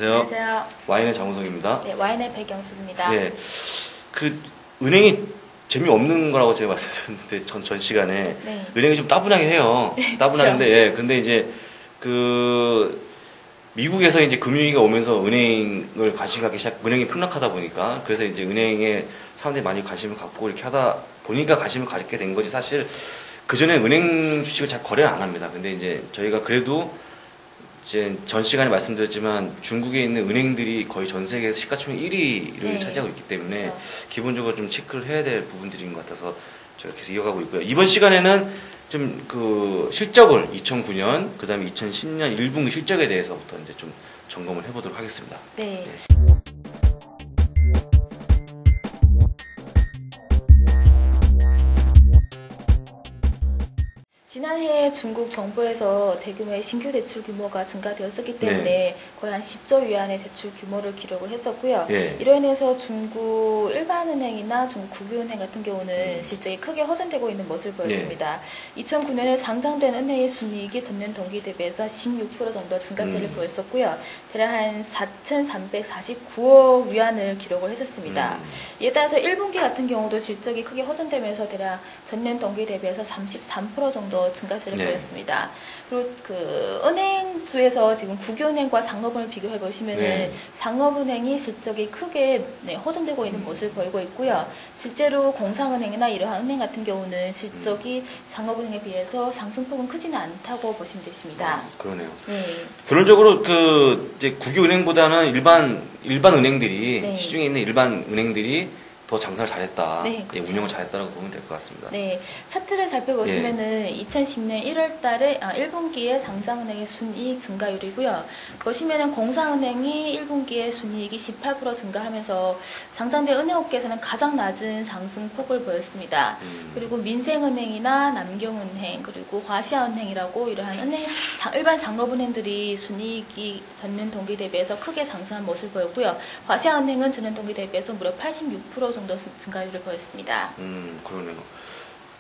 안녕하세요. 안녕하세요. 와인의 장우석입니다. 네, 와인의 백영숙입니다. 예, 그 은행이 재미없는 거라고 제가 말씀드렸는데 전 시간에 네. 은행이 좀 따분하긴 해요. 네, 따분한데 그쵸. 예, 근데 이제 그 미국에서 이제 금융위기가 오면서 은행을 관심 갖기 은행이 폭락하다 보니까 그래서 이제 은행에 사람들이 많이 관심을 갖고 이렇게 하다 보니까 관심을 갖게 된 거지. 사실 그 전에 은행 주식을 잘 거래를 안 합니다. 근데 이제 저희가 그래도 이제 전 시간에 말씀드렸지만 중국에 있는 은행들이 거의 전 세계에서 시가총액 1위를 네. 차지하고 있기 때문에 그렇죠. 기본적으로 좀 체크를 해야 될 부분들인 것 같아서 제가 계속 이어가고 있고요. 이번 시간에는 좀 그 실적을 2009년 그다음에 2010년 1분기 실적에 대해서부터 이제 좀 점검을 해보도록 하겠습니다. 네. 네. 지난해 중국 정부에서 대규모의 신규 대출 규모가 증가되었었기 때문에 네. 거의 한 10조 위안의 대출 규모를 기록을 했었고요. 예. 이로 인해서 중국 일반은행이나 중국 국유은행 같은 경우는 실적이 크게 허전되고 있는 모습을 보였습니다. 2009년에 상장된 은행의 순이익이 전년 동기 대비해서 16% 정도 증가세를 보였었고요. 대략 한 4,349억 위안을 기록을 했었습니다. 이에 따라서 1분기 같은 경우도 실적이 크게 허전되면서 대략 전년 동기 대비해서 33% 정도 증가세를 네. 보였습니다. 그리고 그 은행주에서 지금 국유은행과 상업은행을 비교해 보시면은 네. 상업은행이 실적이 크게 허전되고 있는 모습을 보이고 있고요. 실제로 공상은행이나 이러한 은행 같은 경우는 실적이 상업은행에 비해서 상승폭은 크지는 않다고 보시면 되십니다. 그러네요. 네. 결론적으로 그 이제 국유은행보다는 일반 은행들이 네. 시중에 있는 일반 은행들이 더 장사를 잘했다, 네, 예, 그렇죠. 운영을 잘했다라고 보면 될 것 같습니다. 네, 차트를 살펴보시면은 2010년 1월 달에 1분기에 상장은행의 순이익 증가율이고요. 보시면은 공상은행이 1분기에 순이익이 18% 증가하면서 상장된 은행업계에서는 가장 낮은 상승폭을 보였습니다. 그리고 민생은행이나 남경은행 그리고 화시아은행이라고 이러한 은행 일반 상업은행들이 순이익이 전년 동기 대비해서 크게 상승한 모습을 보였고요. 화시아은행은 전년 동기 대비해서 무려 86% 정도 증가율을 보였습니다. 그러네요.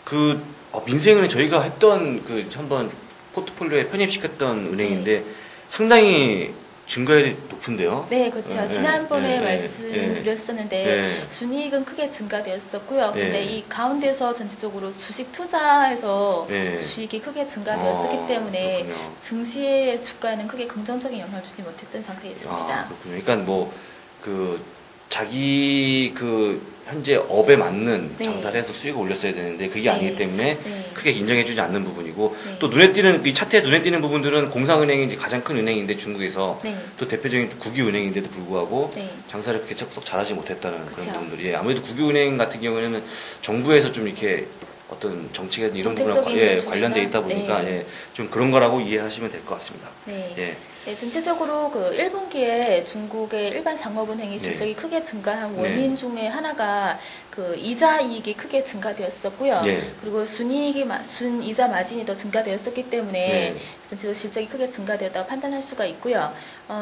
그 민생은행 저희가 했던 그 한번 포트폴리오에 편입시켰던 은행인데 상당히 증가율이 높은데요. 네, 그렇죠. 지난번에 말씀드렸었는데 예. 순이익은 크게 증가되었었고요. 예. 근데 이 가운데서 전체적으로 주식 투자에서 예. 수익이 크게 증가되었기 때문에 그렇군요. 증시의 주가에는 크게 긍정적인 영향을 주지 못했던 상태에 있습니다. 그렇군요. 그러니까 뭐 그 자기 그 현재 업에 맞는 네. 장사를 해서 수익을 올렸어야 되는데 그게 네. 아니기 때문에 네. 크게 인정해주지 않는 부분이고 네. 또 눈에 띄는 이 차트에 눈에 띄는 부분들은 공상은행이 이제 가장 큰 은행인데 중국에서 네. 또 대표적인 국유은행인데도 불구하고 네. 장사를 그렇게 썩 잘하지 못했다는 그런 그쵸. 부분들이 예, 아무래도 국유은행 같은 경우에는 정부에서 좀 이렇게 어떤 정책이나 이런 부분과 정책적인 관련돼 있다 보니까 네. 좀 그런 거라고 이해하시면 될 것 같습니다. 네. 예. 네, 전체적으로 그 1분기에 중국의 일반 상업은행이 실적이 크게 증가한 원인 중에 하나가 그 이자 이익이 크게 증가되었었고요. 그리고 순이자 마진이 더 증가되었었기 때문에 전체적으로 실적이 크게 증가되었다고 판단할 수가 있고요.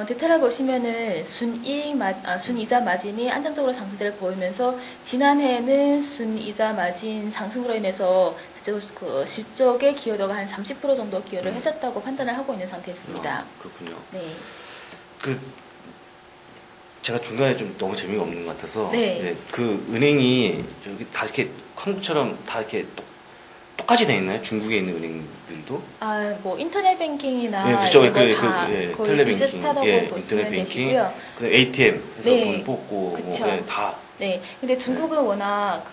데이터를 보시면은 순이자 마진이 안정적으로 상승세를 보이면서 지난해에는 순이자 마진 상승으로 인해서 그 실적의 기여도가 한 30% 정도 기여를 했었다고 판단을 하고 있는 상태였습니다. 그렇군요. 네. 그 제가 중간에 좀 너무 재미가 없는 것 같아서 네. 그 은행이 여기 다 이렇게 한국처럼 다 이렇게 똑같이 돼 있나요? 중국에 있는 은행들도? 뭐 인터넷 뱅킹이나 그쵸. 이런 거다 거의 텔레뱅킹, 비슷하다고 보시면 인터넷 뱅킹, 되시고요. 그다음에 ATM 해서 네. 돈 뽑고 그쵸. 다. 네. 근데 중국은 워낙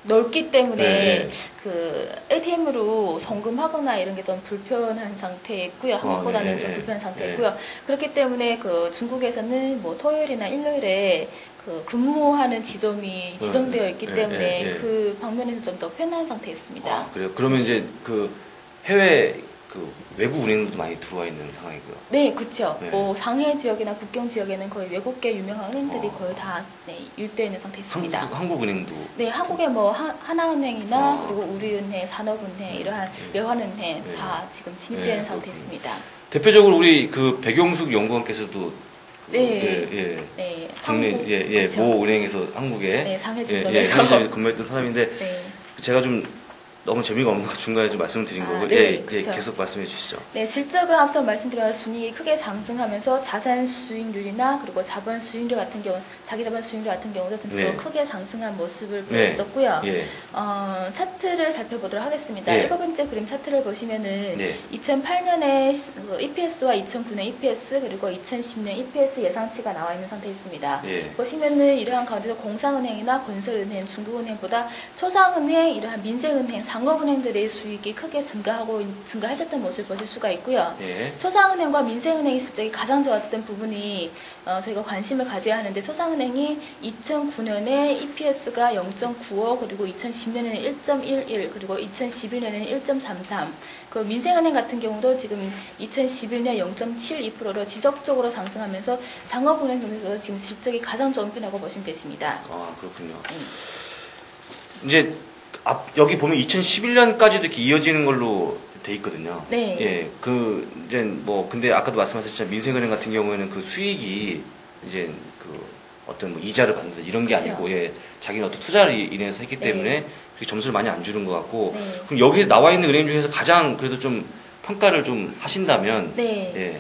넓기 때문에 그 ATM으로 송금하거나 이런 게 좀 불편한 상태였고요. 한국보다는 좀 불편한 상태였고요. 그렇기 때문에 그 중국에서는 뭐 토요일이나 일요일에 그 근무하는 지점이 지정되어 있기 때문에 그 방면에서 좀 더 편한 상태였습니다. 그래요. 그러면 이제 그 해외 그 외국 은행도 많이 들어와 있는 상황이고요. 네, 그렇죠. 네. 뭐 상해 지역이나 북경 지역에는 거의 외국계 유명한 은행들이 거의 다 유입되어 있는 상태에 있습니다. 한국은행도. 네, 한국의 뭐 하나은행이나 그리고 우리은행, 산업은행, 이러한 외환은행 다 지금 진입되는 상태에 있습니다. 대표적으로 우리 그 백용숙 연구원께서도 국내 그렇죠. 모 은행에서 한국에 상해 지점에서 근무했던 사람인데 제가 좀 너무 재미가 없는 거 중간에 좀 말씀드린 거고, 네, 계속 말씀해 주시죠. 네, 실적은 앞서 말씀드린 순이익이 크게 상승하면서 자산 수익률이나 그리고 자본 수익률 같은 경우, 자기 자본 수익률 같은 경우도 전체적으로 크게 상승한 모습을 보였었고요. 차트를 살펴보도록 하겠습니다. 7번째 그림 차트를 보시면은 2008년에 EPS와 2009년 EPS 그리고 2010년 EPS 예상치가 나와 있는 상태에 있습니다. 보시면은 이러한 가운데서 공상은행이나 건설은행, 중국은행보다 초상은행, 이러한 민생은행, 상업은행들의 수익이 크게 증가하셨던 모습을 보실 수가 있고요. 초상은행과 민생은행의 실적이 가장 좋았던 부분이 저희가 관심을 가져야 하는데, 초상은행이 2009년에 EPS가 0.95 그리고 2010년에는 1.11 그리고 2011년에는 1.33, 그 민생은행 같은 경우도 지금 2011년 0.72%로 지속적으로 상승하면서 상업은행 중에서 지금 실적이 가장 좋은 편이라고 보시면 되십니다. 아, 그렇군요. 이제 여기 보면 2011년까지도 이렇게 이어지는 걸로 돼 있거든요. 네. 이제 근데 아까도 말씀하셨지만 민생은행 같은 경우에는 그 수익이 이제 그 어떤 뭐 이자를 받는다 이런 게 아니고, 자기는 어떤 투자를 인해서 했기 때문에 그렇게 점수를 많이 안 주는 것 같고, 그럼 여기 나와 있는 은행 중에서 가장 그래도 좀 평가를 좀 하신다면,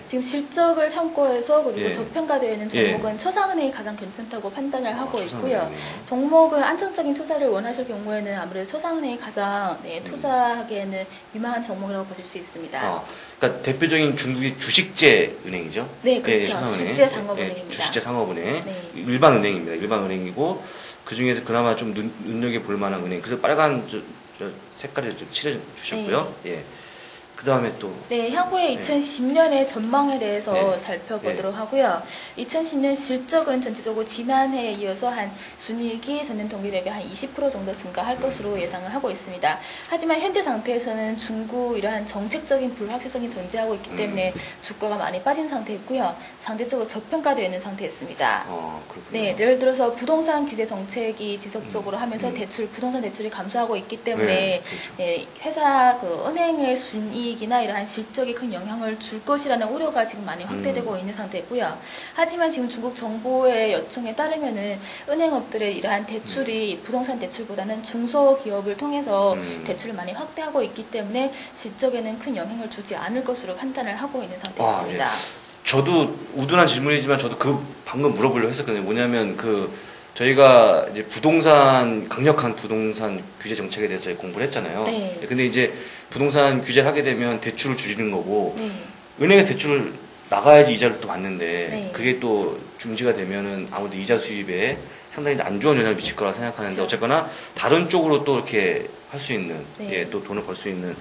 지금 실적을 참고해서 그리고 저평가되어 있는 종목은 초상은행이 가장 괜찮다고 판단을 하고 있고요. 종목은 안정적인 투자를 원하실 경우에는 아무래도 초상은행이 가장 투자하기에는 유망한 종목이라고 보실 수 있습니다. 그러니까 대표적인 중국의 주식제 은행이죠. 네, 그렇죠. 주식제 상업은행입니다. 주식제 상업은행, 일반 은행입니다. 일반 은행이고, 그 중에서 그나마 좀 눈여겨 볼 만한 은행. 그래서 빨간 색깔을 좀 칠해 주셨고요. 그 다음에 또. 향후에 2010년의 전망에 대해서 살펴보도록 하고요. 2010년 실적은 전체적으로 지난해에 이어서 한 순이익이 전년 동기 대비 한 20% 정도 증가할 것으로 예상을 하고 있습니다. 하지만 현재 상태에서는 중국 이러한 정책적인 불확실성이 존재하고 있기 때문에 주가가 많이 빠진 상태였고요. 상대적으로 저평가되어 있는 상태였습니다. 예를 들어서 부동산 규제 정책이 지속적으로 하면서 부동산 대출이 감소하고 있기 때문에 회사 은행의 순이익 이익이나 이러한 실적에 큰 영향을 줄 것이라는 우려가 지금 많이 확대되고 있는 상태고요. 하지만 지금 중국 정부의 요청에 따르면은 은행업들의 이러한 대출이 부동산 대출보다는 중소기업을 통해서 대출을 많이 확대하고 있기 때문에 실적에는 큰 영향을 주지 않을 것으로 판단을 하고 있는 상태입니다. 저도 우둔한 질문이지만 저도 방금 물어보려고 했었거든요. 뭐냐면 저희가 이제 강력한 부동산 규제 정책에 대해서 공부를 했잖아요. 근데 이제 부동산 규제를 하게 되면 대출을 줄이는 거고, 은행에서 대출을 나가야지 이자를 또 받는데, 그게 또 중지가 되면은 아무래도 이자 수입에 상당히 안 좋은 영향을 미칠 거라 생각하는데, 어쨌거나 다른 쪽으로 또 이렇게 할 수 있는, 또 돈을 벌 수 있는,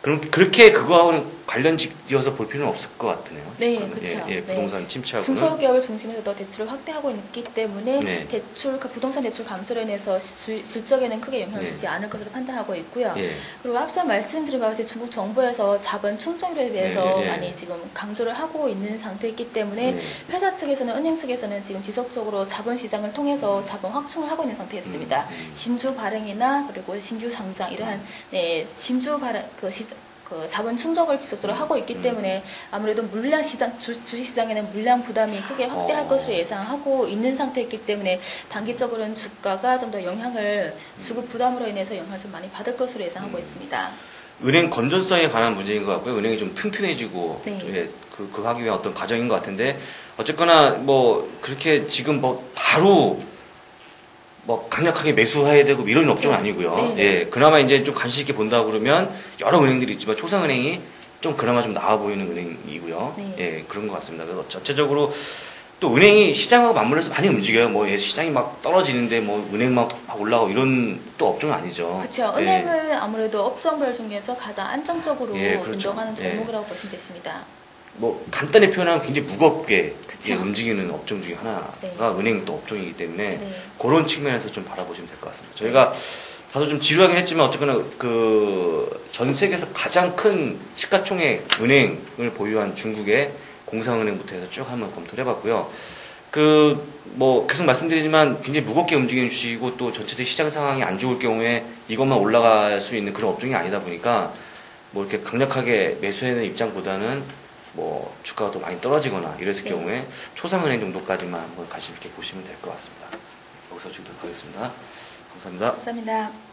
그렇게 그거하고는 관련 지어서 볼 필요는 없을 것 같으네요. 그렇죠. 부동산 침체하고는. 중소기업을 중심해서 더 대출을 확대하고 있기 때문에 부동산 대출 감소로 인해서 실적에는 크게 영향을 주지 않을 것으로 판단하고 있고요. 그리고 앞서 말씀드린 바와 같이 중국 정부에서 자본 충족률에 대해서 많이 지금 강조를 하고 있는 상태이기 때문에 회사 측에서는, 은행 측에서는 지금 지속적으로 자본 시장을 통해서 자본 확충을 하고 있는 상태였습니다. 신주 발행이나 그리고 신규 상장 이러한 신주 발행 자본 충족을 지속적으로 하고 있기 때문에 아무래도 물량 시장, 주식시장에는 물량 부담이 크게 확대할 것으로 예상하고 있는 상태이기 때문에 단기적으로는 주가가 좀 더 수급 부담으로 인해서 영향을 좀 많이 받을 것으로 예상하고 있습니다. 은행 건전성에 관한 문제인 것 같고요. 은행이 좀 튼튼해지고 그 하기 위한 어떤 과정인 것 같은데, 어쨌거나 그렇게 지금 바로 강력하게 매수해야 되고 이런 업종은 아니고요. 그나마 이제 좀 관심 있게 본다 그러면 여러 은행들이 있지만 초상은행이 좀 그나마 좀 나아 보이는 은행이고요. 그런 것 같습니다. 그래서 전체적으로 또 은행이 시장하고 맞물려서 많이 움직여요. 시장이 막 떨어지는데 은행 막 올라가고 이런 또 업종은 아니죠. 그렇죠. 은행은 아무래도 업종별 중에서 가장 안정적으로 운영하는 종목이라고 보시면 됐습니다. 간단히 표현하면 굉장히 무겁게 움직이는 업종 중에 하나가 은행 또 업종이기 때문에 그런 측면에서 좀 바라보시면 될 것 같습니다. 저희가 다소 좀 지루하긴 했지만 어쨌거나 전 세계에서 가장 큰 시가총액 은행을 보유한 중국의 공상은행부터 해서 쭉 한번 검토를 해봤고요. 계속 말씀드리지만 굉장히 무겁게 움직이는 주식이고 또 전체적 시장 상황이 안 좋을 경우에 이것만 올라갈 수 있는 그런 업종이 아니다 보니까 이렇게 강력하게 매수하는 입장보다는 주가가 더 많이 떨어지거나 이랬을 경우에 초상은행 정도까지만 한번 관심 있게 보시면 될 것 같습니다. 여기서 주도록 하겠습니다. 감사합니다. 감사합니다.